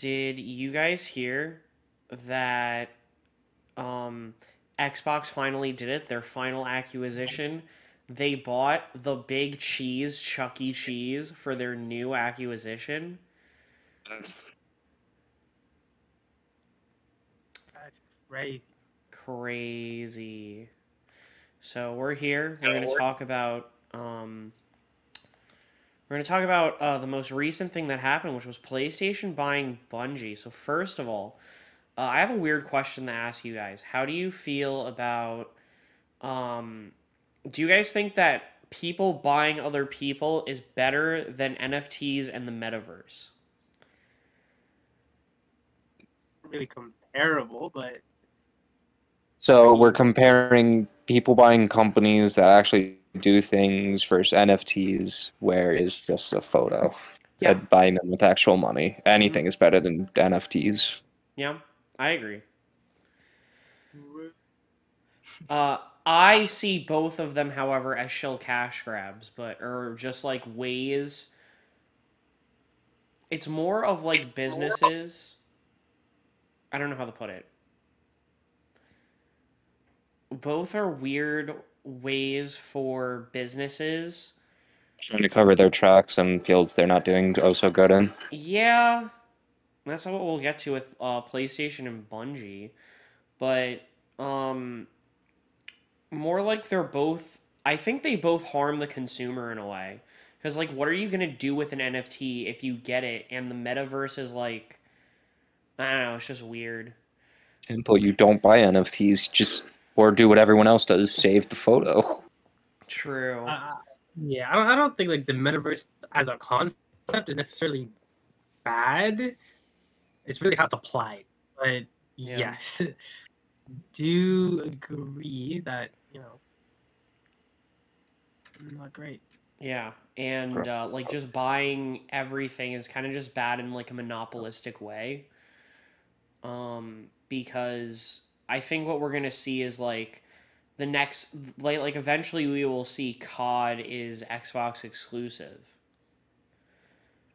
Did you guys hear that Xbox finally did it? Their final acquisition. They bought the big cheese, Chuck E. Cheese, for their new acquisition. That's That's crazy. Crazy. So we're here. We're going to talk about the most recent thing that happened, which was PlayStation buying Bungie. So first of all, I have a weird question to ask you guys. How do you feel about um, do you guys think that people buying other people is better than NFTs and the metaverse? Really comparable, but so we're comparing people buying companies that actually do things versus NFTs, where it's just a photo. Yeah. And buying them with actual money. Anything is better than NFTs. Yeah, I agree. I see both of them, however, as shill cash grabs, or just like ways. It's more of like businesses. I don't know how to put it. Both are weird ways for businesses. Trying to cover their tracks and fields they're not doing oh so good in. Yeah, that's what we'll get to with PlayStation and Bungie, but more like they're both. I think they both harm the consumer in a way, because like, what are you gonna do with an NFT if you get it and the metaverse is like, I don't know, it's just weird. Simple, you don't buy NFTs, just or do what everyone else does, save the photo. True. yeah, I don't think like the metaverse as a concept is necessarily bad. It's really how it's applied. But Yeah. yes, do agree that not great. Yeah, and like just buying everything is kind of just bad in like a monopolistic way. Because I think what we're gonna see is like the next like eventually we will see COD is Xbox exclusive.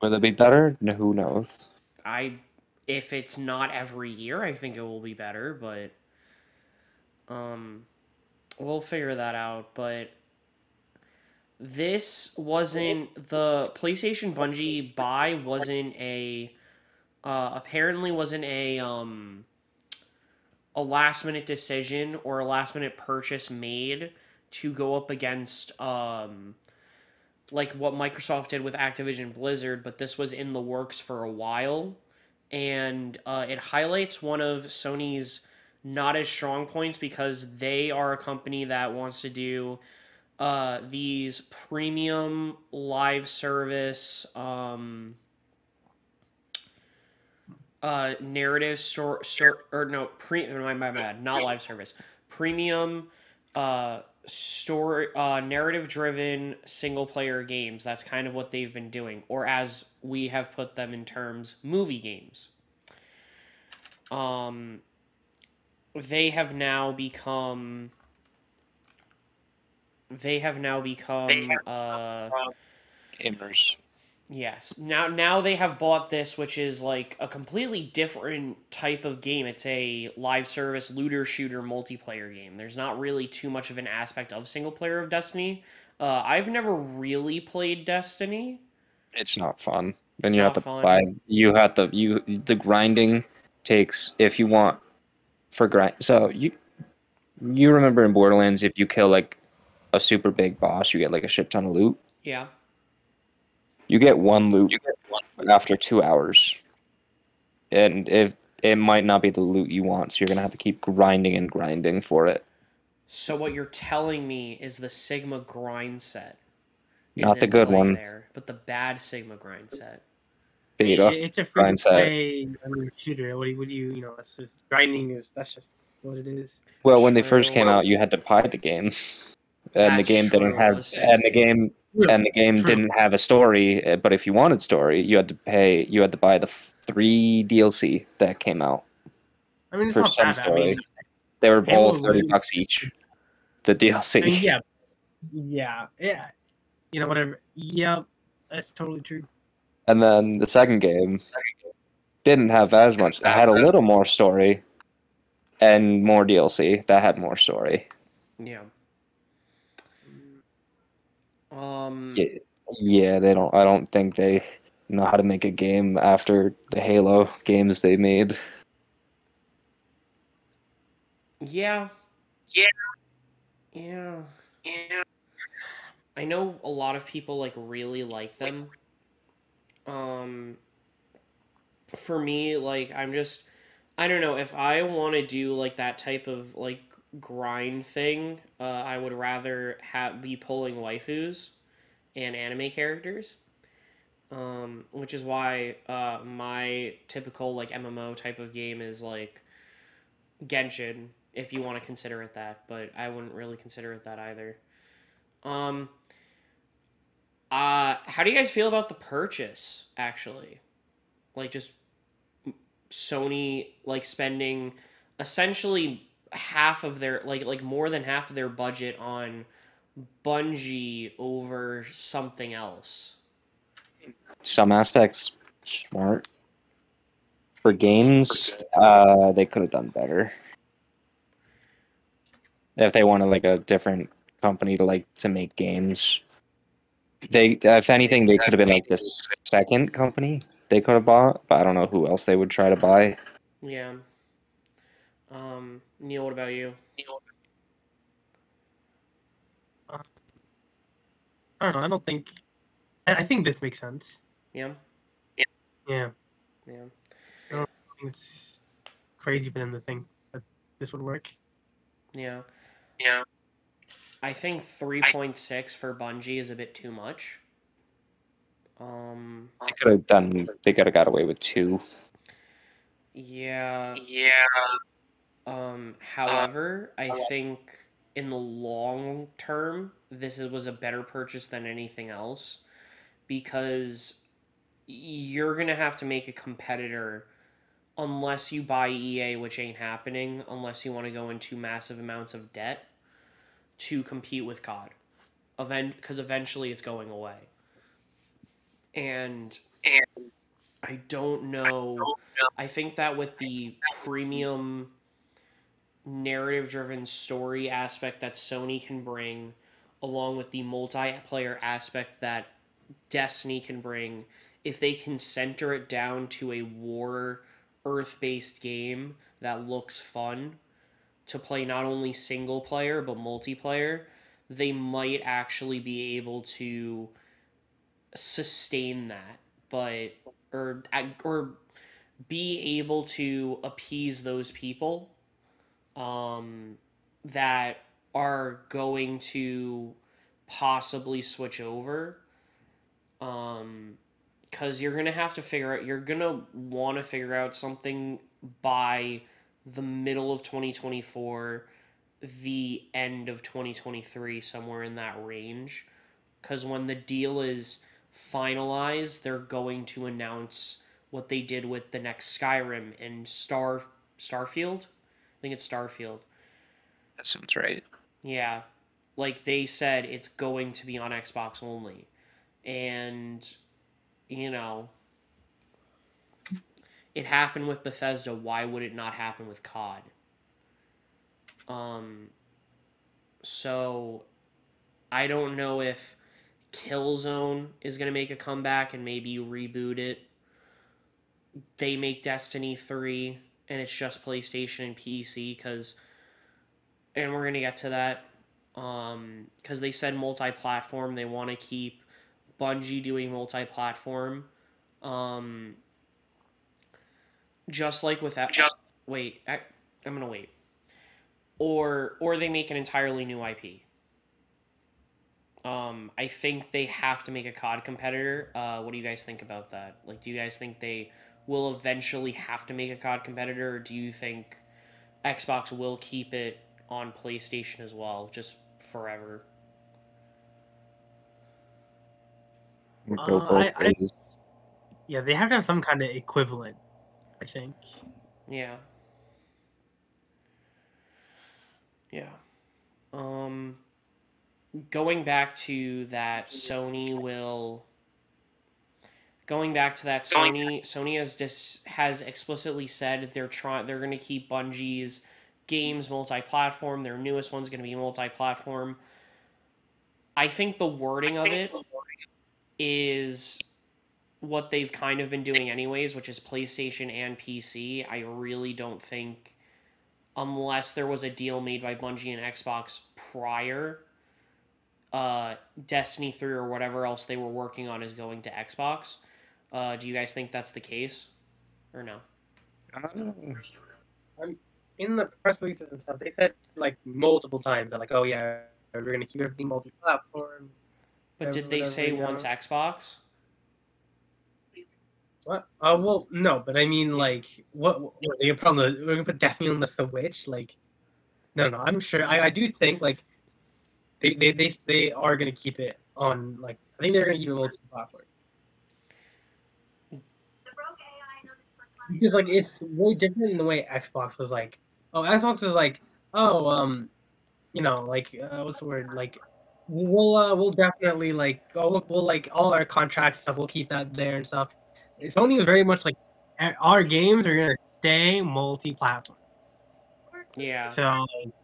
Will it be better? No, who knows? I If it's not every year, I think it will be better, but we'll figure that out. But this wasn't the PlayStation Bungie buy wasn't a apparently wasn't a last minute decision or a last minute purchase made to go up against like what Microsoft did with Activision Blizzard, but this was in the works for a while, and it highlights one of Sony's not as strong points because they are a company that wants to do these premium live service narrative my bad, not live service, premium story narrative driven single player games. That's kind of what they've been doing, or as we have put them in terms, movie games. They have now become Gamers. yes. Now they have bought this, which is like a completely different type of game. It's a live service looter shooter multiplayer game. There's not really too much of an aspect of single player of Destiny. I've never really played Destiny. It's not fun. It's And you have not to fun. buy. The grinding takes if you want for grind. So you remember in Borderlands, if you kill like a super big boss, you get like a shit ton of loot. Yeah. You get one loot after 2 hours, and if it might not be the loot you want, so you're gonna have to keep grinding and grinding for it. So what you're telling me is the Sigma grind set is Not the in good play one. there, but the bad Sigma grind set. Beta. It's a free to grind set. play shooter. What do you that's just grinding that's just what it is. Well, when they first True. came out, you had to buy the game, and the That's game didn't true, it have, was and the sexy. game didn't have a story. But if you wanted story, you had to buy the free DLC that came out I mean, it's for not some bad. I story. mean, They were Halo all $30 was- each. The DLC. I mean, yeah. Whatever. Yeah, that's totally true. And then the second game, didn't have as much. It had a little more story and more DLC that had more story. Yeah. Yeah, yeah, they don't. I don't think they know how to make a game after the Halo games they made. Yeah. Yeah. Yeah. Yeah. I know a lot of people like really like them. For me, like I don't know if I want to do like that type of like grind thing. I would rather be pulling waifus and anime characters. Which is why my typical like MMO type of game is like Genshin, if you want to consider it that, but I wouldn't really consider it that either. Um, how do you guys feel about the purchase? Actually, like just Sony like spending essentially half of their like more than half of their budget on Bungie over something else. Some aspects smart. For games, they could have done better. If they wanted like a different company to make games, if anything, they could have been like the second company they could have bought. But I don't know who else they would try to buy. Yeah. Neil, what about you? I don't know. I don't think. I think this makes sense. Yeah. Yeah. Yeah. I don't think it's crazy for them to think that this would work. Yeah. Yeah. I think 3.6 for Bungie is a bit too much. They could have done. They could have got away with 2. Yeah. Yeah. However, I think in the long term, was a better purchase than anything else because you're gonna have to make a competitor unless you buy EA, which ain't happening, unless you want to go into massive amounts of debt to compete with COD. Because eventually it's going away. And I don't know. I think that with the premium narrative driven story aspect that Sony can bring, along with the multiplayer aspect that Destiny can bring, if they can center it down to a war earth based game that looks fun to play not only single player but multiplayer, they might actually be able to sustain that, but or be able to appease those people that are going to possibly switch over. Because you're gonna have to figure out, you're gonna want to figure out something by the middle of 2024, the end of 2023, somewhere in that range. Because when the deal is finalized, they're going to announce what they did with the next Skyrim and Starfield. I think it's Starfield. That sounds right. Yeah, like they said, it's going to be on Xbox only, and you know, it happened with Bethesda. Why would it not happen with COD? So I don't know if Killzone is going to make a comeback and maybe reboot it. They make Destiny 3 and it's just PlayStation and PC and we're going to get to that because they said multi-platform. They want to keep Bungie doing multi-platform. Just like with that. Wait, I'm going to wait. Or they make an entirely new IP. I think they have to make a COD competitor. What do you guys think about that? Like, do you guys think they will eventually have to make a COD competitor, or do you think Xbox will keep it on PlayStation as well, just forever? Yeah, they have to have some kind of equivalent, I think. Yeah. Yeah. Going back to that, Sony will going back to that, Sony has explicitly said they're going to keep Bungie's games multi-platform. Their newest one's going to be multi-platform. I think the wording of it is what they've kind of been doing anyways, which is PlayStation and PC. I really don't think, unless there was a deal made by Bungie and Xbox prior, Destiny 3 or whatever else they were working on is going to Xbox. Do you guys think that's the case? Or no? In the press releases and stuff, they said like multiple times that like, oh yeah, we're gonna keep everything multi-platform. But did they say once Xbox? What? Well, no, but I mean, like, what they probably we're gonna put Destiny on the Switch? Like, no, I'm sure. I do think like they are gonna keep it on. Like, I think they're gonna keep it multi-platform. Because like it's way different in the way Xbox was like. Oh, Xbox was like, oh, you know, like what's the word? Like, we'll definitely like, oh, we'll like all our contracts stuff. We'll keep that there and stuff. Sony was very much like, our games are gonna stay multi-platform. Yeah. So like,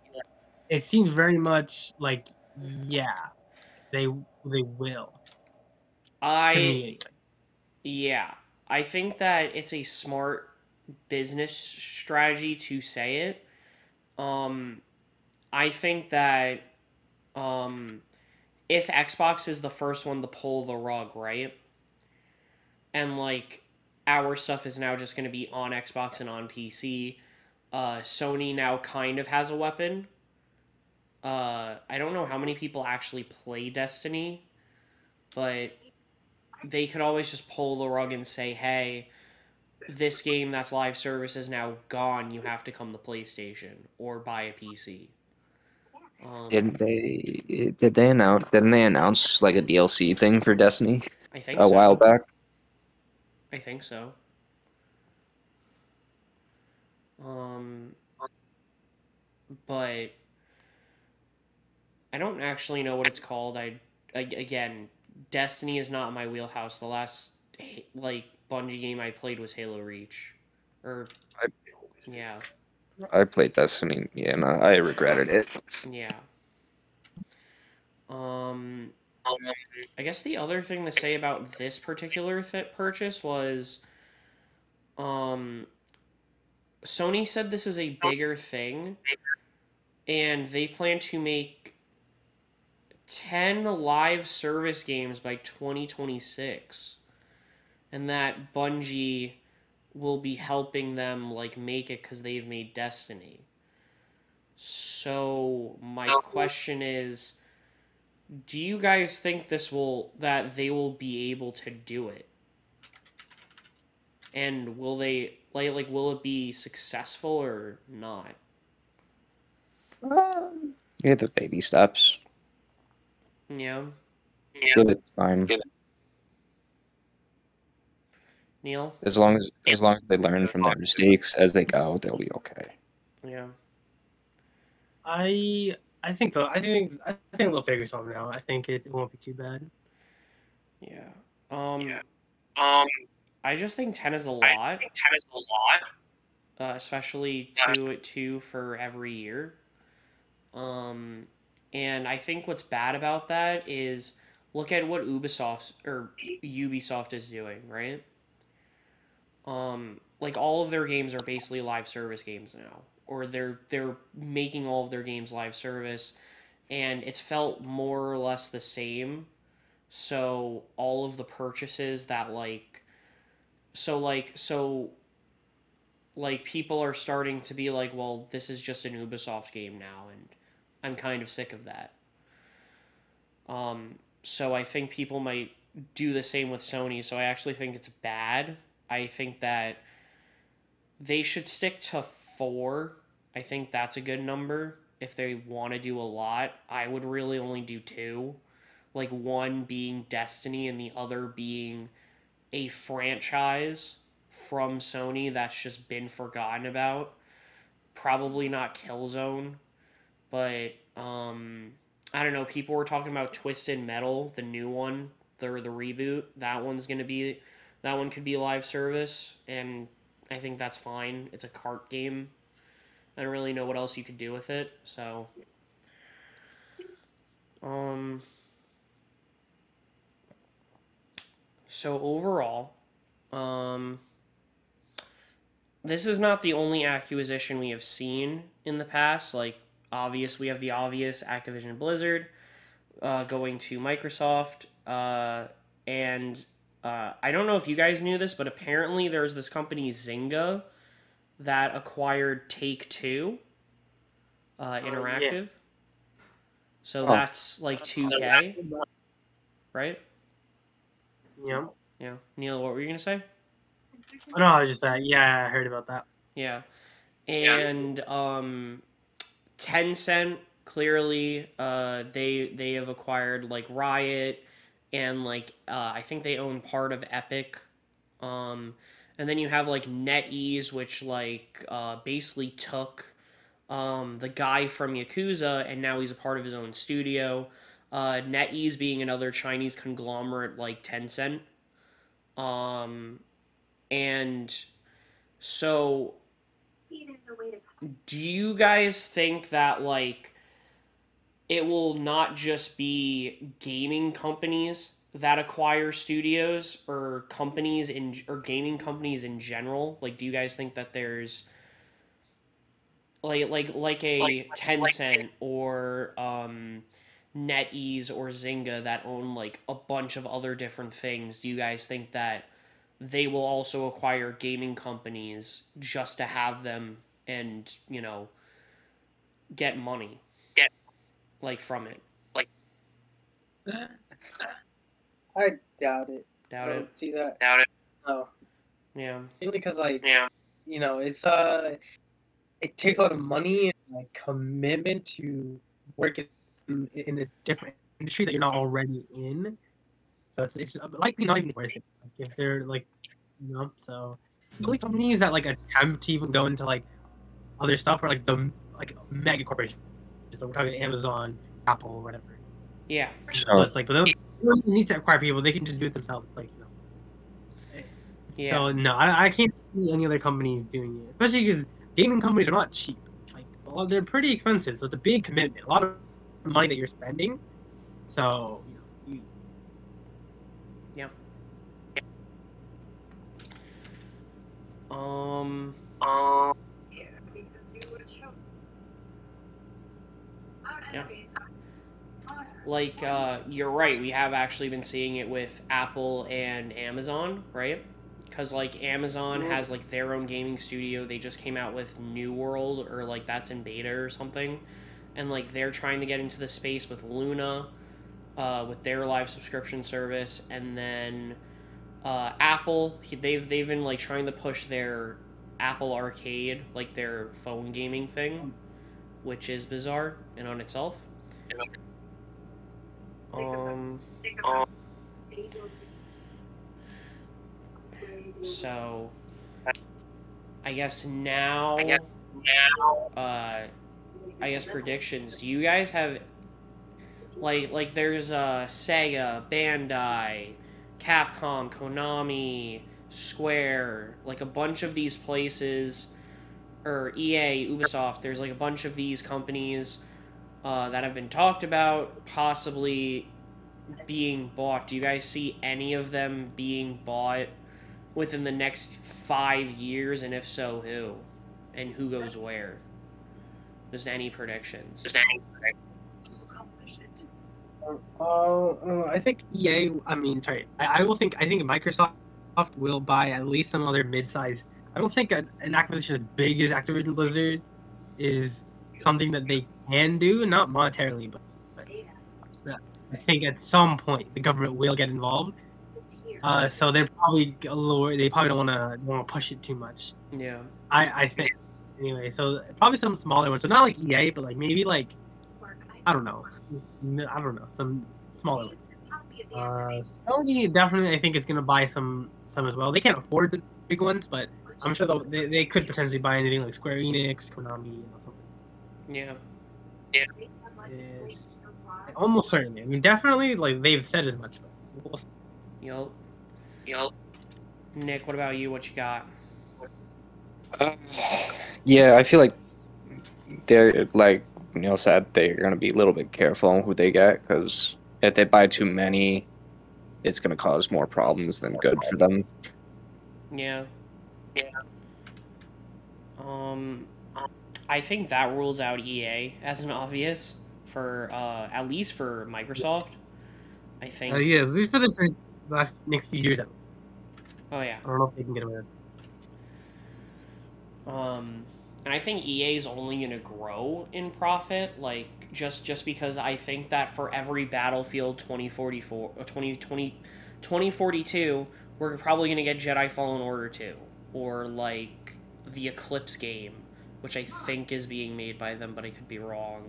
it seems very much like, yeah, they will. To me, anyway. Yeah, I think that it's a smart business strategy to say it. I think that if Xbox is the first one to pull the rug, right? And like our stuff is now just going to be on Xbox and on PC. Sony now kind of has a weapon. I don't know how many people actually play Destiny, but they could always just pull the rug and say, hey, this game that's live service is now gone. You have to come to PlayStation or buy a PC. Didn't they announce? Didn't they announce like a DLC thing for Destiny I think a so. while back? I think so. But I don't actually know what it's called. Again, Destiny is not my wheelhouse. The last like Bungie game I played was Halo Reach, yeah. I played Destiny, yeah, and I regretted it. Yeah. I guess the other thing to say about this particular purchase was, Sony said this is a bigger thing, and they plan to make 10 live service games by 2026, and that Bungie will be helping them like make it because they've made Destiny. So my question is, do you guys think that they will be able to do it? And will they will it be successful or not? Yeah, the baby steps. Yeah. Give it time. Neil? As long as they learn from their mistakes as they go, they'll be okay. Yeah. I think so. I think they'll figure something out. I think it won't be too bad. Yeah. I just think 10 is a lot. Especially two for every year. And I think what's bad about that is look at what Ubisoft is doing, right? Like all of their games are basically live service games now, or they're making all of their games live service, and it's felt more or less the same. So all of the purchases that people are starting to be like, well, this is just an Ubisoft game now, and I'm kind of sick of that. So I think people might do the same with Sony. So I actually think it's bad. I think that they should stick to 4. I think that's a good number if they want to do a lot. I would really only do 2. Like one being Destiny and the other being a franchise from Sony that's just been forgotten about. Probably not Killzone, but I don't know. People were talking about Twisted Metal, the new one, the reboot. That one's gonna be That one could be live service, and I think that's fine. It's a cart game. I don't really know what else you could do with it, so so overall, this is not the only acquisition we have seen in the past. Like, we have the obvious Activision Blizzard going to Microsoft, and I don't know if you guys knew this, but apparently there's this company Zynga that acquired Take-Two Interactive. So that's like 2K, right? Yeah. Yeah. Neil, what were you gonna say? Oh, no, I was just yeah, I heard about that. Yeah. And Tencent, clearly they have acquired like Riot, and like I think they own part of Epic, and then you have like NetEase, which like basically took the guy from Yakuza, and now he's a part of his own studio. NetEase being another Chinese conglomerate like Tencent. And so do you guys think that like it will not just be gaming companies that acquire studios, or gaming companies in general? Like, do you guys think that there's like a Tencent or NetEase or Zynga that own like a bunch of other different things? Do you guys think that they will also acquire gaming companies just to have them and, get money like from it? I doubt it. Doubt it. See that? No. Yeah. Mainly because it's it takes a lot of money and like commitment to work in a different industry that you're not already in. So it's likely not even worth it. Like, if they're like, so the only companies that like attempt to even go into like other stuff are like the mega corporations. So we're talking Amazon, Apple, or whatever. Yeah. So it's like, but they don't need to acquire people. They can just do it themselves. Like, Yeah. So no, I can't see any other companies doing it, especially because gaming companies are not cheap. Like, well, they're pretty expensive, so it's a big commitment. A lot of money that you're spending. So Yeah. Yeah. Like, you're right. We have actually been seeing it with Apple and Amazon, right? Because, like, Amazon has, like, their own gaming studio. They just came out with New World, or, like, that's in beta or something. And, like, they're trying to get into the space with Luna, with their live subscription service. And then Apple, they've been, like, trying to push their Apple Arcade, like, their phone gaming thing, which is bizarre in on itself. So I guess now I guess predictions. Do you guys have like there's Sega, Bandai, Capcom, Konami, Square, like a bunch of these places, or EA, Ubisoft, there's like a bunch of these companies that have been talked about possibly being bought. Do you guys see any of them being bought within the next 5 years? And if so, who? And who goes where? Just any predictions? I think EA. I think Microsoft will buy at least some other mid-size. I don't think an acquisition as big as Activision Blizzard is something that they can do, not monetarily, but I think at some point the government will get involved. So they're probably a little. They probably don't want to push it too much. Yeah. I think. Anyway, so probably some smaller ones. So not like EA, but like maybe like I don't know, some smaller ones. Sony definitely, I think, is gonna buy some as well. They can't afford the big ones, but I'm sure they could potentially buy anything like Square Enix, Konami, something. Yeah. Yes. Almost certainly. I mean, definitely, like they've said as much. But Yup. Nick, what about you? What you got? Uh, yeah, I feel like they're like Neil said, they're gonna be a little bit careful on who they get because if they buy too many, it's gonna cause more problems than good for them. Yeah. Um, I think that rules out EA as an obvious for at least for Microsoft. I think. Yeah, at least for the next few years. Oh yeah. I don't know if they can get away with And I think EA is only going to grow in profit, like just because I think that for every Battlefield 2044 or 2042, we're probably going to get Jedi Fallen Order 2 or like the Eclipse game, which I think is being made by them, but I could be wrong.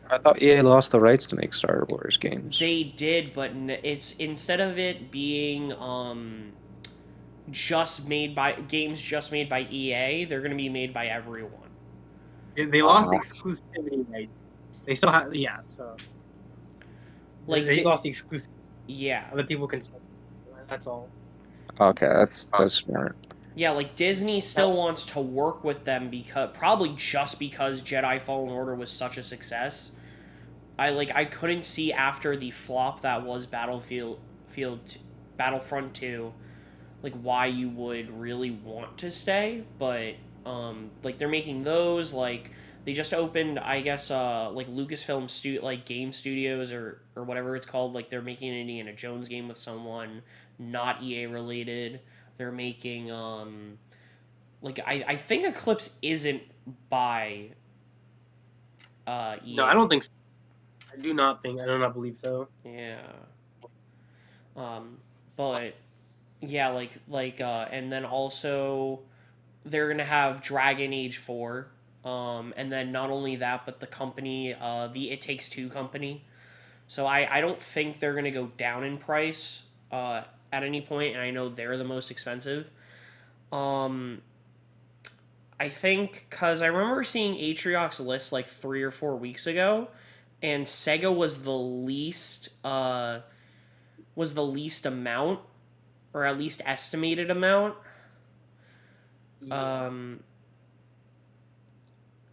I thought EA lost the rights to make Star Wars games. They did, but it's instead of it being just made by games just made by EA, they're going to be made by everyone. They lost exclusivity rights. They still have, yeah. So Like they lost the exclusivity. yeah. Other people can. That's all. Okay, that's smart. Yeah, like Disney still wants to work with them because probably just because Jedi Fallen Order was such a success. I couldn't see after the flop that was Battlefront 2 like why you would really want to stay, but like they're making those, like they just opened, I guess, like Lucasfilm like game studios or whatever it's called, like they're making an Indiana Jones game with someone not EA related. They're making like I think Eclipse isn't by EA. No, I don't think so. I do not believe so. Yeah. But yeah, and then also they're gonna have Dragon Age 4. And then not only that, but the company, the It Takes Two company. So I don't think they're gonna go down in price at any point, and I know they're the most expensive. I think because I remember seeing Atriox's list like 3 or 4 weeks ago, and Sega was the least amount, or at least estimated amount. Yeah.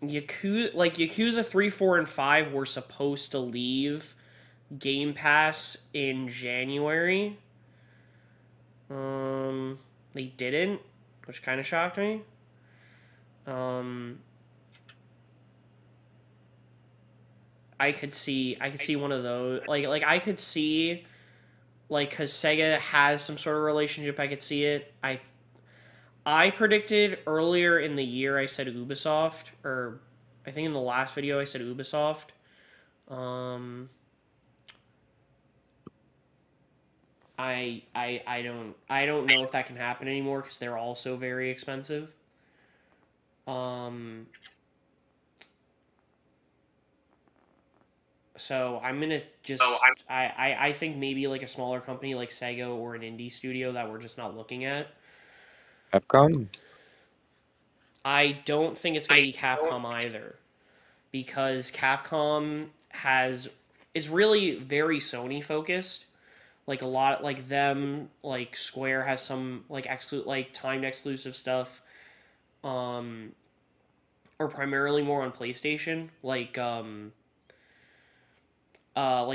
Yakuza 3, 4, and 5 were supposed to leave Game Pass in January. They didn't, which kind of shocked me. I could see one of those, like I could see, like, because Sega has some sort of relationship, I could see it. I predicted earlier in the year, I said Ubisoft, or I think in the last video I said Ubisoft. I don't know if that can happen anymore because they're also very expensive. So I'm gonna just I think maybe like a smaller company like Sega or an indie studio that we're just not looking at. Capcom? I don't think it's gonna be Capcom either, because Capcom is really very Sony focused. Like a lot, like them, like Square has some like timed exclusive stuff, or primarily more on PlayStation. Like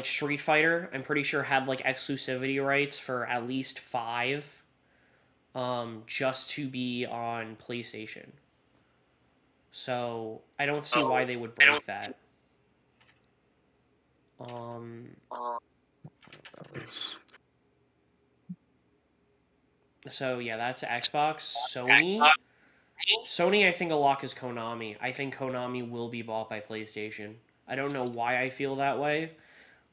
Street Fighter, I'm pretty sure had like exclusivity rights for at least 5, just to be on PlayStation. So I don't see why they would break that. So yeah, that's Xbox. Sony, I think a lock is Konami. I think Konami will be bought by PlayStation. I don't know why I feel that way.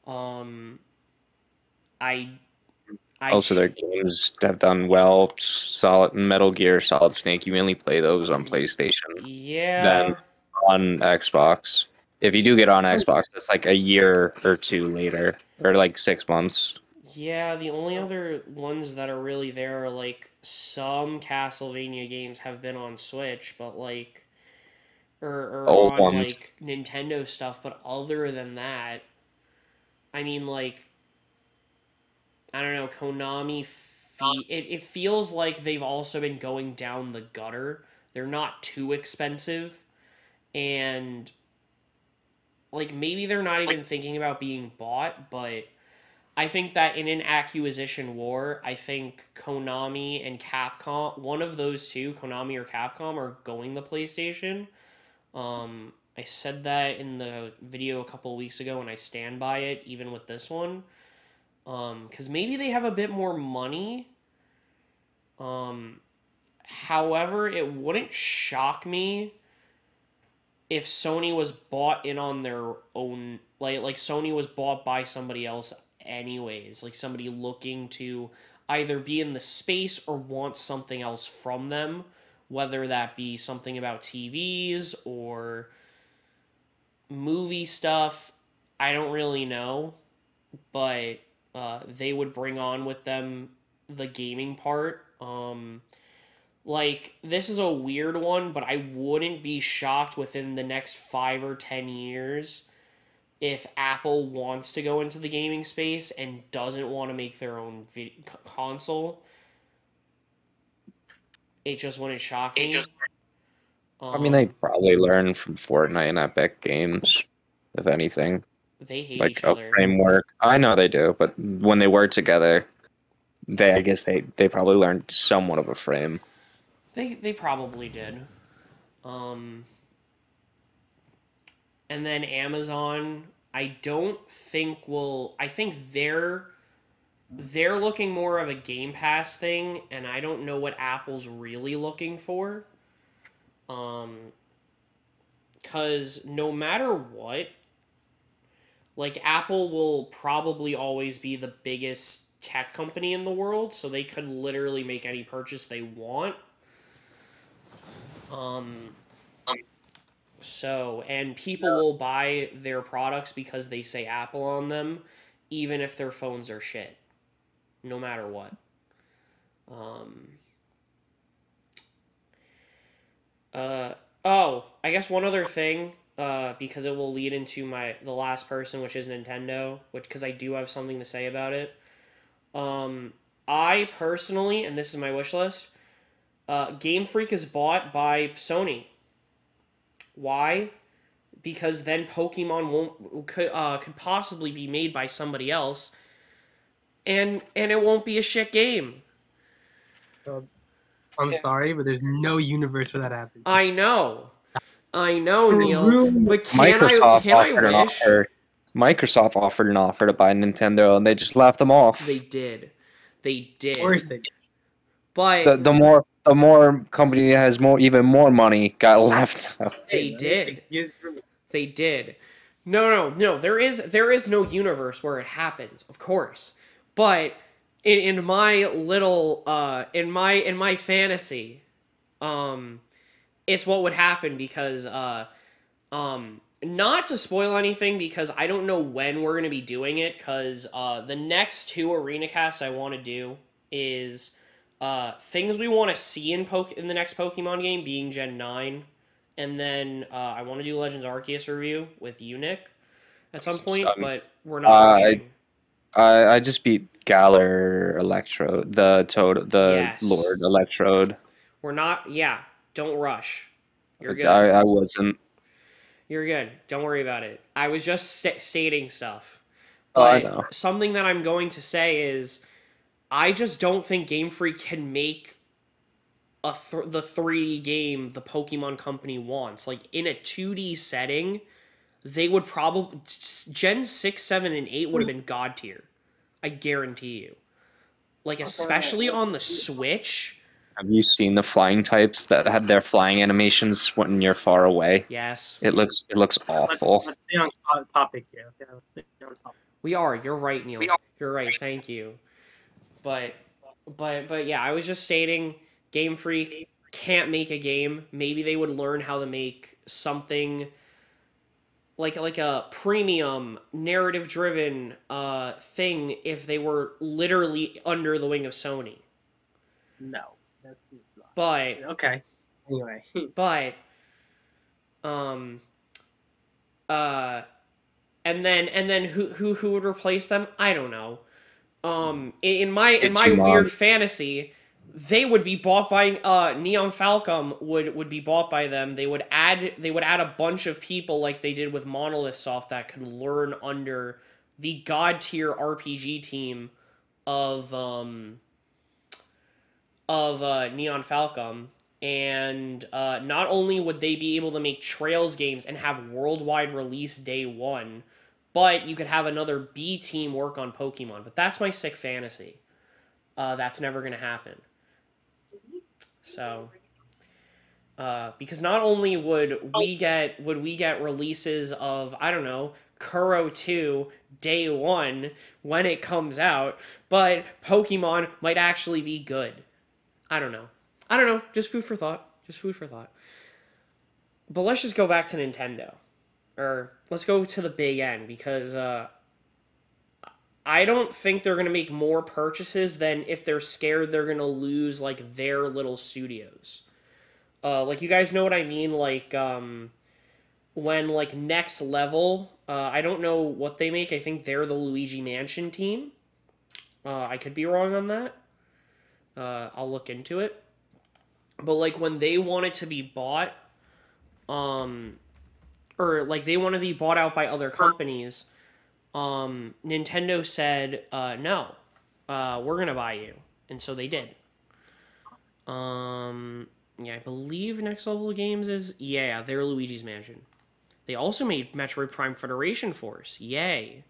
I Also, their games have done well. Solid Metal Gear, Solid Snake. You mainly play those on PlayStation yeah. than on Xbox. If you do get on Xbox, it's like a year or two later, or like 6 months. Yeah, the only other ones that are really there are like some Castlevania games have been on Switch, but like or Old on ones. like Nintendo stuff, but other than that, I mean, like, I don't know, Konami it feels like they've also been going down the gutter. They're not too expensive, and like maybe they're not even thinking about being bought, but I think that in an acquisition war, I think Konami and Capcom, one of those two, Konami or Capcom, are going the PlayStation. I said that in the video a couple of weeks ago, and I stand by it, even with this one. Because maybe they have a bit more money. However, it wouldn't shock me if Sony was bought in on their own, like Sony was bought by somebody else anyways, like somebody looking to either be in the space or want something else from them, whether that be something about TVs or movie stuff. I don't really know, but they would bring on with them the gaming part. Like, this is a weird one, but I wouldn't be shocked within the next 5 or 10 years if Apple wants to go into the gaming space and doesn't want to make their own console. It just wouldn't shock me. I mean, they probably learn from Fortnite and Epic Games, if anything. They hate Like each a other. framework. I know they do, but when they work together, I guess they probably learned somewhat of a frame. They probably did. And then Amazon, I don't think will. I think they're looking more of a Game Pass thing, and I don't know what Apple's really looking for. Because no matter what, like, Apple will probably always be the biggest tech company in the world, so they could literally make any purchase they want. So, and people will buy their products because they say Apple on them, even if their phones are shit. No matter what. Oh, I guess one other thing, because it will lead into the last person, which is Nintendo, because I do have something to say about it. I personally, and this is my wish list, Game Freak is bought by Sony. Why? Because then Pokemon could possibly be made by somebody else, and it won't be a shit game. I'm sorry, but there's no universe where that happens. I know, Neil. Really? But Microsoft Microsoft offered an offer to buy Nintendo, and they just laughed them off. They did. Of course they did. But the more company that has even more money got left out. They did. No. There is no universe where it happens, of course. But in my little in my fantasy, it's what would happen because not to spoil anything, because I don't know when we're gonna be doing it, because the next 2 Arenacasts I want to do is things we want to see in the next Pokemon game, being Gen 9. And then I want to do Legends Arceus review with you, Nick, at some point, but we're not rushing. I just beat Galar Electrode, Yes. Lord Electrode. We're not, don't rush. You're good. I wasn't. You're good. Don't worry about it. I was just stating stuff. I But know. something that I'm going to say is, I just don't think Game Freak can make the 3D game the Pokemon Company wants. Like, in a 2D setting, they would probably... Gen 6, 7, and 8 would have been god tier. I guarantee you. Like, especially on the Switch. Have you seen the flying types that had their flying animations when you're far away? Yes. It looks awful. Let's stay on topic here. Okay, let's stay on topic. We are. You're right, Neil. You're right. Thank you. But yeah, I was just stating, Game Freak can't make a game. Maybe they would learn how to make something like a premium narrative-driven thing if they were literally under the wing of Sony. No, that's just not. But okay. Anyway. But and then who would replace them? I don't know. In my It's your weird mom. fantasy, they would be bought by Neon Falcom would be bought by them. They would add a bunch of people like they did with Monolith Soft that could learn under the god tier RPG team of Neon Falcom. And not only would they be able to make Trails games and have worldwide release day one, but you could have another B team work on Pokemon. But that's my sick fantasy. That's never gonna happen. So, because not only would we get releases of, I don't know, Kuro 2 day one when it comes out, but Pokemon might actually be good. I don't know. Just food for thought. But let's just go back to Nintendo. Or let's go to the big end, because I don't think they're going to make more purchases than if they're scared they're going to lose, like, their little studios. Like, you guys know what I mean? Like, when, like, Next Level, I don't know what they make. I think they're the Luigi Mansion team. I could be wrong on that. I'll look into it. But, like, when they wanted to be bought, or, like, they want to be bought out by other companies, Nintendo said, no, we're going to buy you. And so they did. Yeah, I believe Next Level Games is, yeah, they're Luigi's Mansion. They also made Metroid Prime Federation Force. Yay.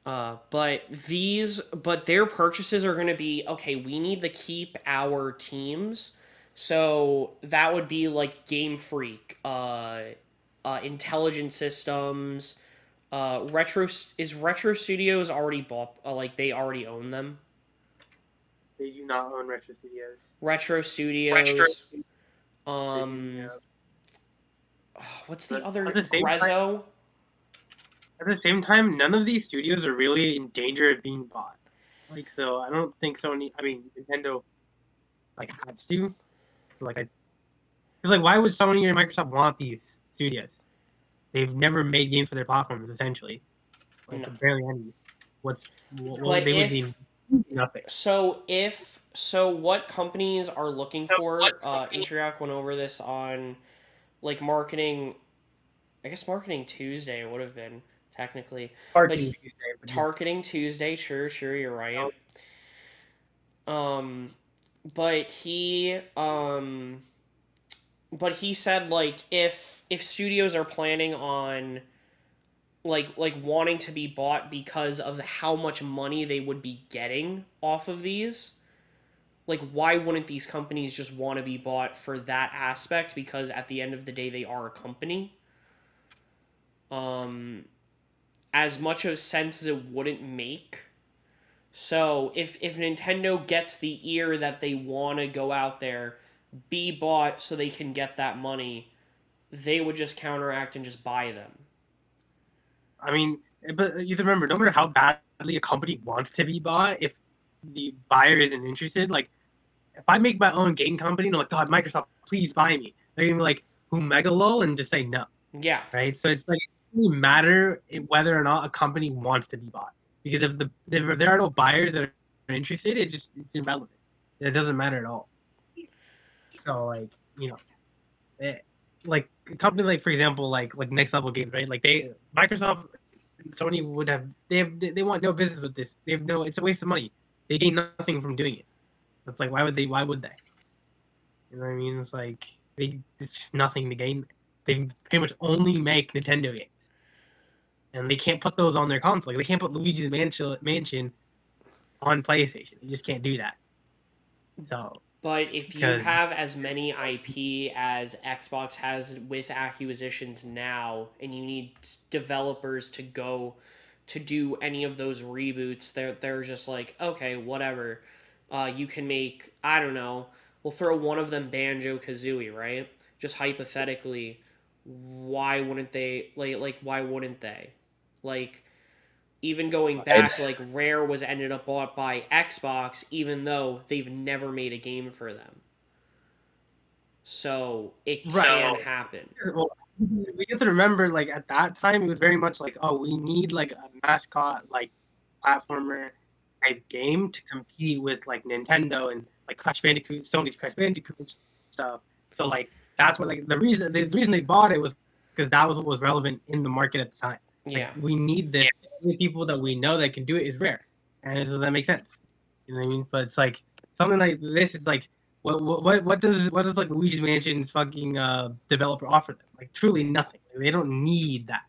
But their purchases are going to be, okay, we need to keep our teams. So that would be like Game Freak, Intelligent Systems, Retro Studios already bought, like they already own them. They do not own Retro Studios. Retro Studios. What's the other? Grezzo. At the same time, none of these studios are really in danger of being bought. Like, so I don't think Nintendo, like, has to. So, like, why would Sony or Microsoft want these studios? They've never made games for their platforms, essentially. Like, No. barely any. They would be nothing. So what companies are looking for? Intriac went over this on, like, Marketing. I guess Marketing Tuesday would have been technically. Targeting Tuesday. Sure, you're right. But he said, like, if studios are planning on like wanting to be bought because of how much money they would be getting off of these, like, why wouldn't these companies just want to be bought for that aspect? Because at the end of the day, they are a company. As much of sense as it wouldn't make. So if Nintendo gets the ear that they want to go out there, be bought so they can get that money, they would just counteract and just buy them. I mean, but you have to remember, no matter how badly a company wants to be bought, if the buyer isn't interested, like, if I make my own game company and I'm like, God, Microsoft, please buy me, they're gonna be like, who megalol, and just say no. Yeah. Right? So it's like, it doesn't matter whether or not a company wants to be bought. Because if there are no buyers that are interested, it's irrelevant. It doesn't matter at all. So, like, like a company like, for example, like Next Level Games, right? Like, Microsoft and Sony they want no business with this. It's a waste of money. They gain nothing from doing it. It's like, why would they? You know what I mean? It's like, it's just nothing to gain. They pretty much only make Nintendo games. And they can't put those on their console. Like, they can't put Luigi's Mansion on PlayStation. They just can't do that. So, but if you have as many IP as Xbox has with acquisitions now, and you need developers to go to do any of those reboots, they're just like, okay, whatever. You can make, I don't know, we'll throw one of them Banjo-Kazooie, right? Just hypothetically, why wouldn't they? Like, why wouldn't they? Like, even going back, like, Rare was ended up bought by Xbox, even though they've never made a game for them. So it can happen. Well, we get to remember, like, at that time, it was very much like, oh, we need, like, a mascot, like, platformer type game to compete with like Nintendo and like Crash Bandicoot, Sony's Crash Bandicoot and stuff. So like that's what like the reason they bought it was because that was what was relevant in the market at the time. Yeah. Like we need this. The people that we know that can do it is rare, and so that makes sense. You know what I mean? But it's like something like this. It's like what does like Luigi's Mansion's fucking developer offer them? Like truly nothing. They don't need that.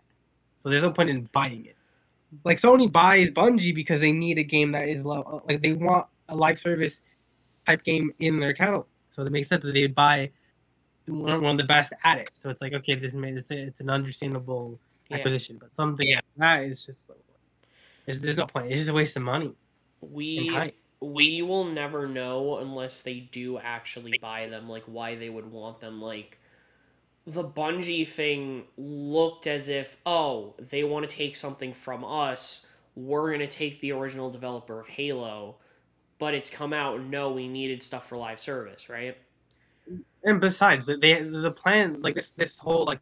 So there's no point in buying it. Like Sony buys Bungie because they need a game that is like they want a live service type game in their catalog. So it makes sense that they would buy one of the best at it. So it's like okay, it's an understandable acquisition. But something like that is just like, there's no point. It's just a waste of money. We will never know unless they do actually buy them, like why they would want them. Like the Bungie thing looked as if, oh, they want to take something from us. We're going to take the original developer of Halo. But it's come out, no, we needed stuff for live service, right? And besides, the plan, like this whole, like,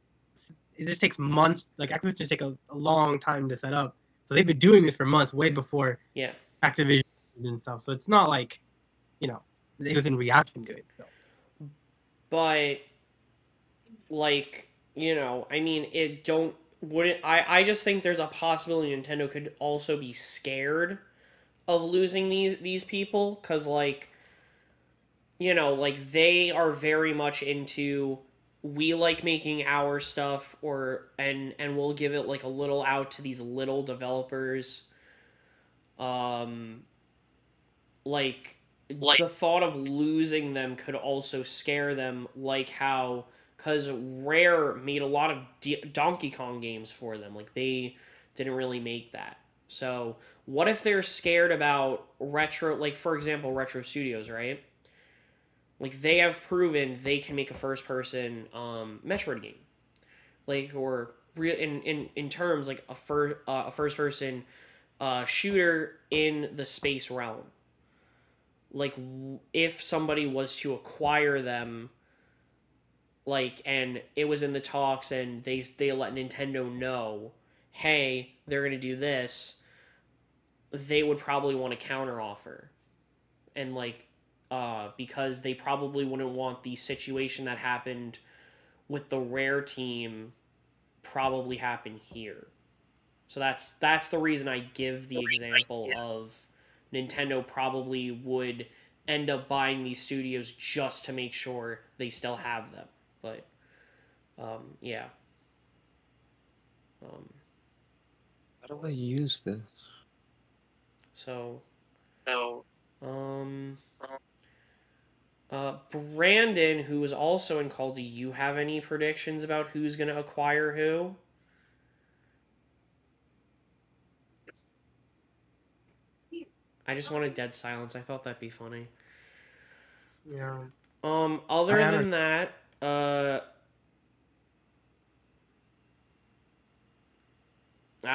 it just takes months. Like, acquisitions take a long time to set up. So they've been doing this for months, way before Activision and stuff. So it's not like, you know, it was in reaction to it. So. But, like, you know, I mean, I just think there's a possibility Nintendo could also be scared of losing these people, because, like, you know, like, they are very much into, we like making our stuff, and we'll give it, like, a little out to these little developers. Like, the thought of losing them could also scare them, like how, because Rare made a lot of Donkey Kong games for them, like, they didn't really make that. So, what if they're scared about retro, like, for example, Retro Studios, right? Like, they have proven they can make a first-person Metroid game. Like, or in terms, like, a first-person shooter in the space realm. Like, if somebody was to acquire them, like, and it was in the talks and they let Nintendo know, hey, they're going to do this, they would probably want to counteroffer. And, like, because they probably wouldn't want the situation that happened with the Rare team probably happen here. So that's the reason I give the example of Nintendo probably would end up buying these studios just to make sure they still have them. But, yeah. How do I use this? So, Brandon, who was also in call, do you have any predictions about who's going to acquire who? I just wanted dead silence. I thought that'd be funny. Yeah. Other than that, I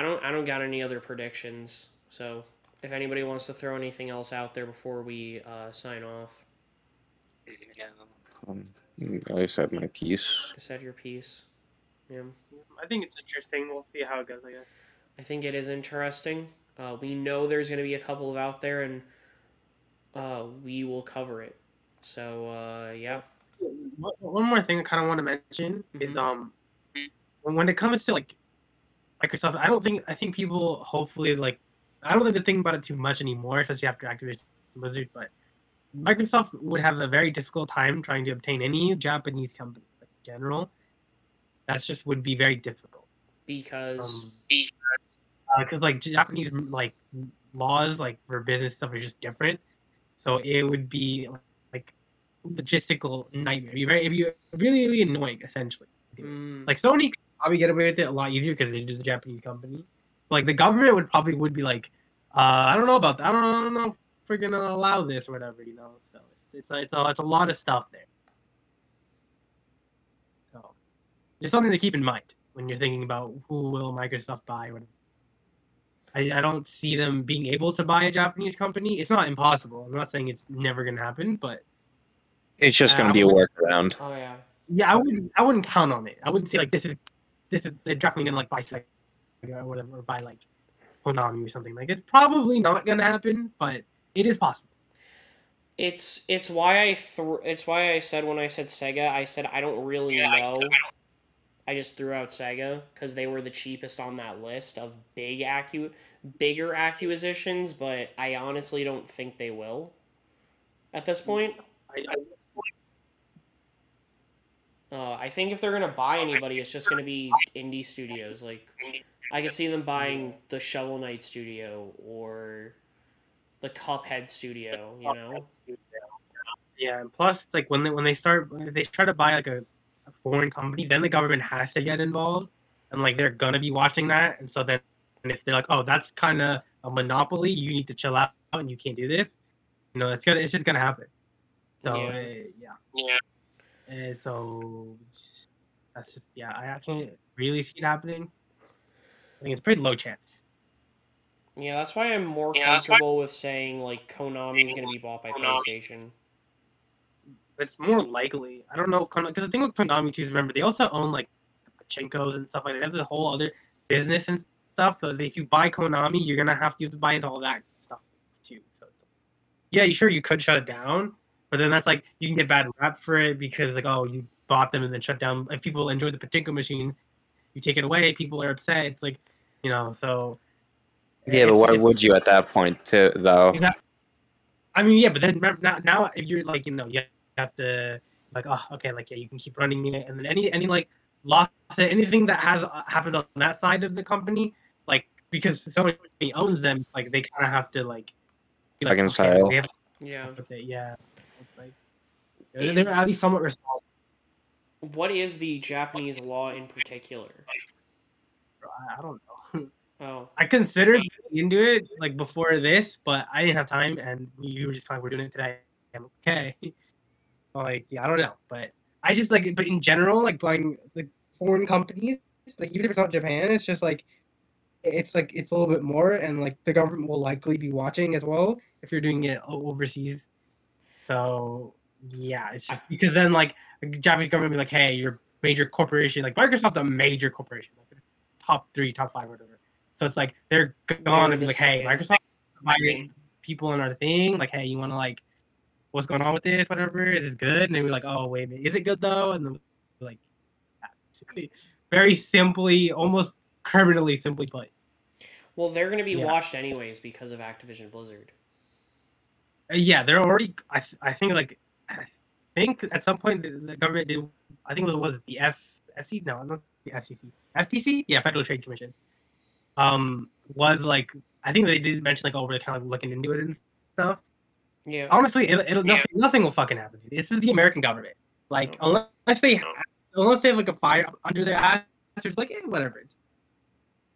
don't got any other predictions. So if anybody wants to throw anything else out there before we sign off. I said my piece. I said your piece. Yeah. I think it's interesting. We'll see how it goes, I guess. I think it is interesting. We know there's going to be a couple of out there, and we will cover it. So, yeah. One more thing I kind of want to mention is when it comes to, like, Microsoft, I think people hopefully, like, I don't think they're thinking about it too much anymore, especially after Activision Blizzard, but Microsoft would have a very difficult time trying to obtain any Japanese company in general. That just would be very difficult. Because like Japanese like laws like for business stuff are just different, so it would be like logistical nightmare. It'd be really, really annoying essentially. Like Sony could probably get away with it a lot easier because it is a Japanese company. But, like the government would be like, I don't know about that. I don't know if we're gonna allow this or whatever, you know. So it's a lot of stuff there. So there's something to keep in mind when you're thinking about who will Microsoft buy. I don't see them being able to buy a Japanese company. It's not impossible. I'm not saying it's never gonna happen, but it's just gonna be a workaround. Oh yeah. Yeah, I wouldn't count on it. I wouldn't say like this is they're definitely gonna like buy Sega or whatever, or buy like Konami or something. Like, it's probably not gonna happen, but it is possible. It's why it's why I said when I said Sega, I said I don't really know. I just threw out Sega because they were the cheapest on that list of bigger acquisitions, but I honestly don't think they will at this point. I think if they're gonna buy anybody, it's just gonna be indie studios. Like I could see them buying the Shovel Knight studio or the Cuphead studio. You know? Yeah, and plus it's like when they try to buy like a foreign company, then the government has to get involved, and like they're gonna be watching that, and so then and if they're like, oh, that's kind of a monopoly, you need to chill out and you can't do this. It's just gonna happen. So yeah. So that's just I can't really see it happening. I think it's pretty low chance. Yeah, that's why I'm more comfortable with saying like Konami's gonna be bought by PlayStation. It's more likely. I don't know if because the thing with Konami too is remember they also own like pachinkos and stuff like that. They have the whole other business and stuff. So if you buy Konami, you have to buy into all that stuff too. So it's you could shut it down, but then that's like you can get bad rap for it because like you bought them and then shut down. If people enjoy the pachinko machines, you take it away, people are upset. It's like so. Yeah, but why would you at that point too, though? Exactly. I mean, yeah, but then now if you're like you have to like okay, like you can keep running it, and then any like loss anything that has happened on that side of the company, like because Sony owns them, like they kind of have to like be like okay, they have it's like they're at least somewhat responsible. What is the Japanese law in particular? I don't know. Oh, I considered into it like before this, but I didn't have time, and you were just kind of we're doing it today. I'm okay. Like I don't know, but I just but in general, like buying like foreign companies, like even if it's not Japan, it's just like it's a little bit more, and like the government will likely be watching as well if you're doing it overseas. So yeah, it's just because then like the Japanese government will be like, hey, you're a major corporation, like Microsoft, a major corporation, like top 3, top 5, whatever. So it's like they're gonna be like, hey, Microsoft, buying people in our thing, like, hey, you want to like what's going on with this, whatever, is this good? And then we're like, oh, wait a minute, is it good though? And then like, basically, very simply, almost criminally simply put. Well, they're going to be watched anyways because of Activision Blizzard. Yeah, they're already, I think at some point the government did, I think it was the FFC, no, not the FCC, FTC? Yeah, Federal Trade Commission. Was like, I think they did mention like, oh, we're kind of looking into it and stuff. Yeah. Honestly, nothing will fucking happen. This is the American government. Like, unless they have like a fire under their ass, it's like, whatever.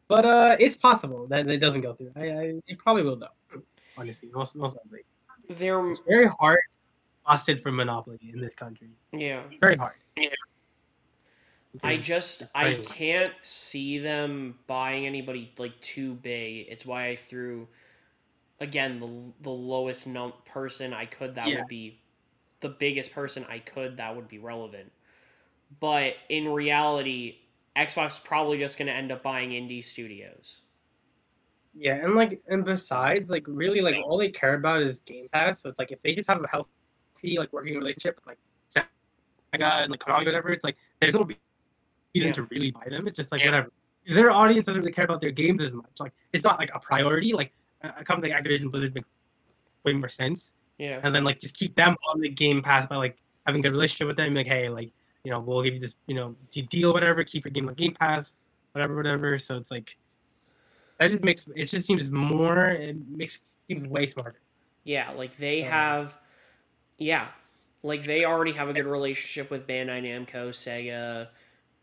But it's possible that it doesn't go through. It probably will though. Honestly, most likely. It's very hard busted for monopoly in this country. Yeah. Very hard. Yeah. I can't see them buying anybody like too big. It's why I threw again the lowest person I could that would be the biggest person I could that would be relevant. But in reality, Xbox is probably just going to end up buying indie studios. Yeah, and besides, like really, like all they care about is Game Pass. So it's like if they just have a healthy like working relationship with like Sega and like Konami, whatever, it's like there's no reason to really buy them. It's just like whatever. Their audience doesn't really care about their games as much. Like it's not like a priority. Like a company like Activision Blizzard makes way more sense. Yeah. And then like just keep them on the Game Pass by like having a good relationship with them. Like hey, like we'll give you this deal, whatever. Keep your game on Game Pass, whatever. So it's like. That just seems more. It seems way smarter. Yeah, like they have. Yeah, like they already have a good relationship with Bandai Namco, Sega,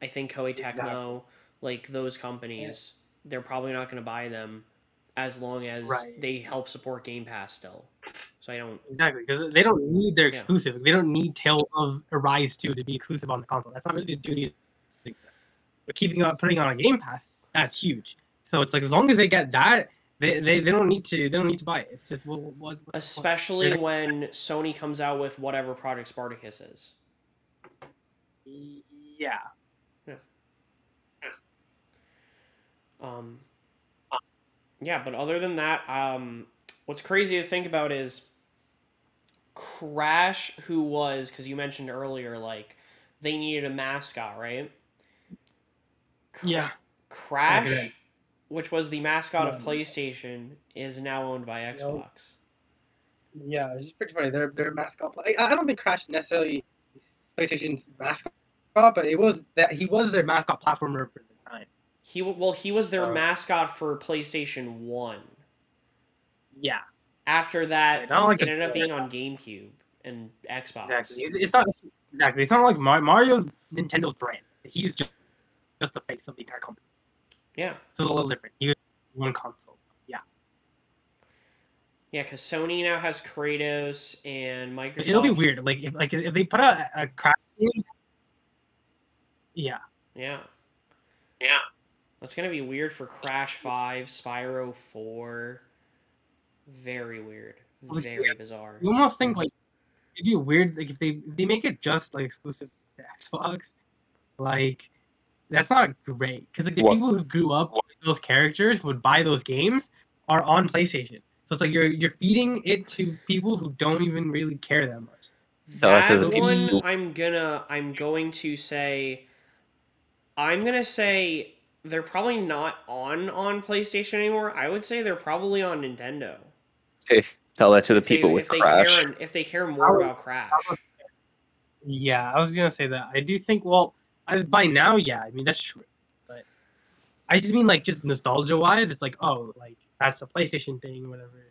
I think Koei Tecmo, like those companies. Yeah. They're probably not going to buy them as long as they help support Game Pass still. So I don't because they don't need their exclusive. Yeah. They don't need Tales of Arise 2 to be exclusive on the console. That's not really the duty. But putting on a Game Pass, that's huge. So it's like as long as they get that, they don't need to buy it. It's just especially when Sony comes out with whatever Project Spartacus is. Yeah. Yeah, but other than that, what's crazy to think about is Crash, who was, because you mentioned earlier, like, they needed a mascot, right? Yeah. Back then. Crash, which was the mascot of Yeah. PlayStation, is now owned by Yep. Xbox. Yeah, it's just pretty funny. Their mascot. I don't think Crash necessarily PlayStation's mascot, but it was that he was their mascot platformer for the time. He was their So, mascot for PlayStation 1. yeah, After that, not like it ended up being on GameCube and Xbox. exactly. It's not exactly. It's not like Mario's Nintendo's brand. He's just the face of the entire company. Yeah. It's a little different. He was one console. Yeah. Yeah, because Sony now has Kratos and Microsoft. It'll be weird. If they put out a Crash game. Yeah. Yeah. Yeah. That's gonna be weird for Crash 5, Spyro 4. Very weird. Very bizarre. You almost think like it'd be weird like if they make it just like exclusive to Xbox, like that's not great because like the people who grew up with those characters would buy those games are on PlayStation. So it's like you're feeding it to people who don't even really care that much. That one I'm going to say they're probably not on PlayStation anymore. I would say they're probably on Nintendo. Okay, tell that to the people with Crash. If they care more about Crash. Yeah, I was gonna say that. I do think. Well, by now, yeah. I mean that's true, but I just mean like just nostalgia-wise, it's like like that's a PlayStation thing, whatever.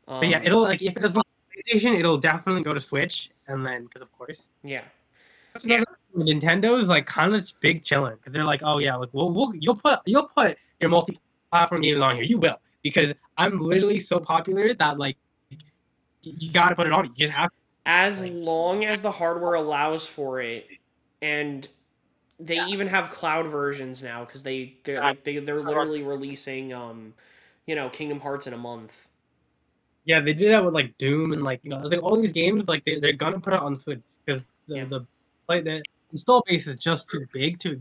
But yeah, it'll like if it doesn't PlayStation, it'll definitely go to Switch, and then because of course. Yeah. That's another Nintendo is like kind of big chilling because they're like, oh yeah, like you'll put your multi-platform games on here. You will because I'm literally so popular that like you gotta put it on. You just have to. As long as the hardware allows for it, and they even have cloud versions now because they're literally releasing Kingdom Hearts in a month. Yeah, they did that with like Doom and like all these games like they're gonna put it on Switch because the install base is just too big to.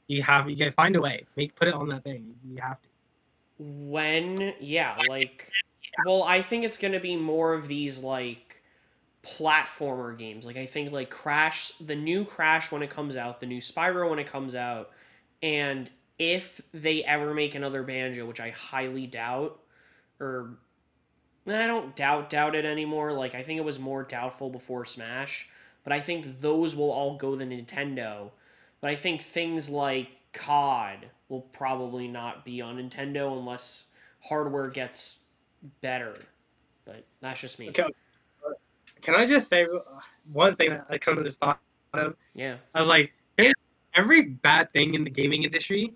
You gotta find a way. Put it on that thing. You have to. Well, I think it's gonna be more of these like platformer games. Like I think like Crash, the new Crash when it comes out, the new Spyro when it comes out, and if they ever make another Banjo, which I highly doubt, or I don't doubt it anymore. Like I think it was more doubtful before Smash, but I think those will all go to Nintendo. But I think things like COD will probably not be on Nintendo unless hardware gets better. But that's just me. Okay. Can I just say one thing that I come to this thought of? Yeah. I was like, every bad thing in the gaming industry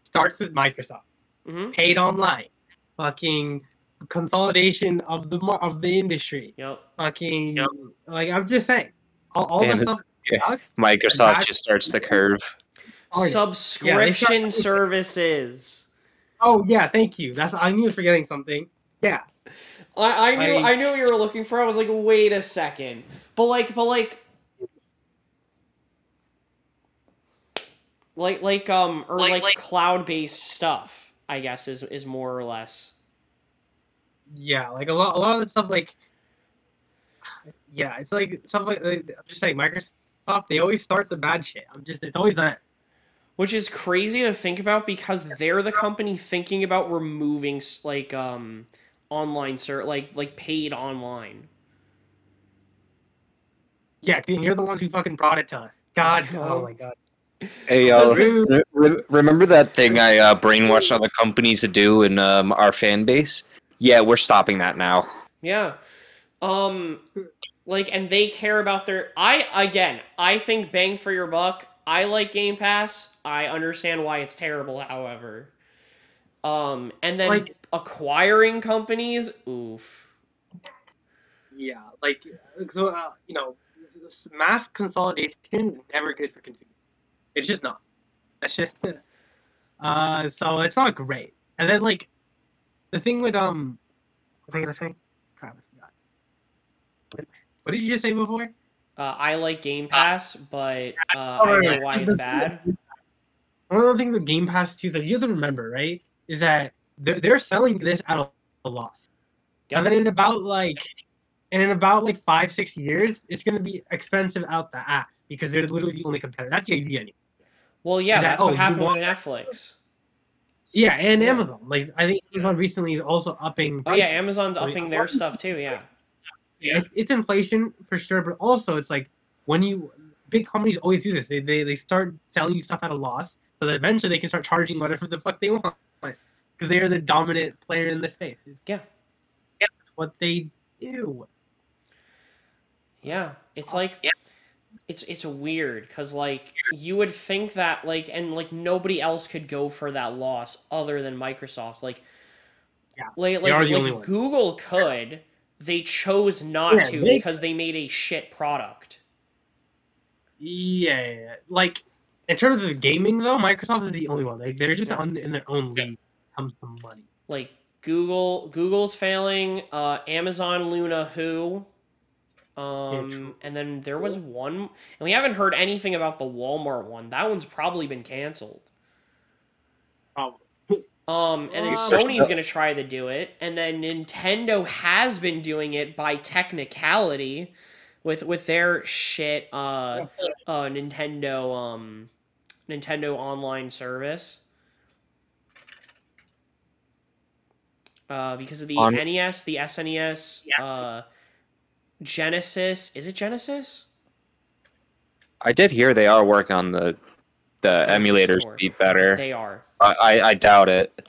starts with Microsoft. Mm-hmm. Paid online. Fucking consolidation of the industry. Yep. Fucking like I'm just saying. All the stuff. Yeah. Microsoft just starts the curve. Subscription services. Oh yeah, thank you. I knew I was forgetting something. Yeah. I knew what you were looking for. I was like, wait a second. But like cloud-based stuff, I guess is more or less. Yeah, like a lot of the stuff like yeah, it's like stuff like I'm just saying Microsoft, they always start the bad shit. It's always that. Which is crazy to think about because they're the company thinking about removing like online like paid online. Yeah, you're the ones who fucking brought it to us. God, oh my god. Hey, remember that thing I brainwashed other companies to do in our fan base? Yeah, we're stopping that now. Yeah. And they care about I think bang for your buck. I like Game Pass. I understand why it's terrible, however. And then acquiring companies, oof. Yeah, so mass consolidation is never good for consumers. It's just not. That's just so it's not great. And then the thing with what was I gonna say? Crap, I forgot. What did you just say before? I like Game Pass, but I know why it's bad. One of the things with Game Pass too that you have to remember, right, is that they're selling this at a loss. Yep. And then in about like 5-6 years, it's gonna be expensive out the ass because they're literally the only competitor. That's the idea. Anyway. Well, yeah, Is that, that's what you happened want- with Netflix. Yeah, and Yeah. Amazon. Like I think Amazon recently is also upping. Oh yeah, prices. Amazon's So, upping their stuff too. Yeah. Yeah, it's inflation for sure, but also it's like when you big companies always do this. They start selling you stuff at a loss, so that eventually they can start charging whatever the fuck they want because they are the dominant player in the space. Yeah. That's what they do. Yeah, it's like it's weird because like you would think that like and like nobody else could go for that loss other than Microsoft. Like Yeah, like they are the only like one. Google could. They chose not Yeah, to they- because they made a shit product. Yeah, like in terms of gaming though, Microsoft is the only one. They're just in their own league when it comes to money. Like Google's failing. Amazon Luna Who. true. And then there was one, and we haven't heard anything about the Walmart one. That one's probably been canceled. Probably. And then Sony's gonna try to do it, and then Nintendo has been doing it by technicality, with their shit Nintendo Online service. Because of the NES, the SNES, Genesis. Is it Genesis? I did hear they are working on the emulators to be better. They are. I doubt it.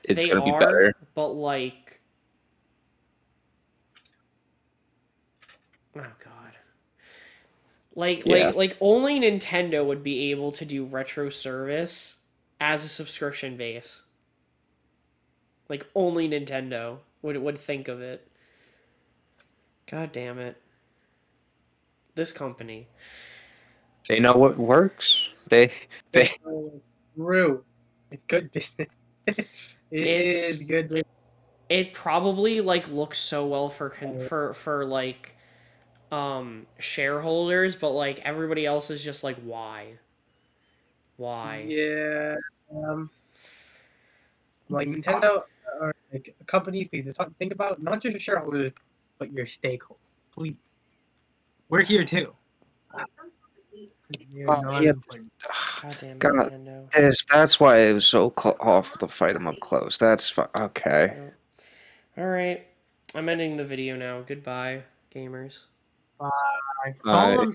It's They gonna be are, better. but like, oh god, like only Nintendo would be able to do retro service as a subscription base. Like only Nintendo would think of it. God damn it. This company. They know what works. They True. It's good business. It's good business. It probably like looks so well for like shareholders, but like everybody else is just like why? Yeah. Like Nintendo or like companies, please just think about not just your shareholders, but your stakeholders. Please. We're here too. You're not important. Goddamn God, Nintendo. that's why it was so awful to fight him up close. That's okay. All right, I'm ending the video now. Goodbye, gamers. Bye. Bye. Follow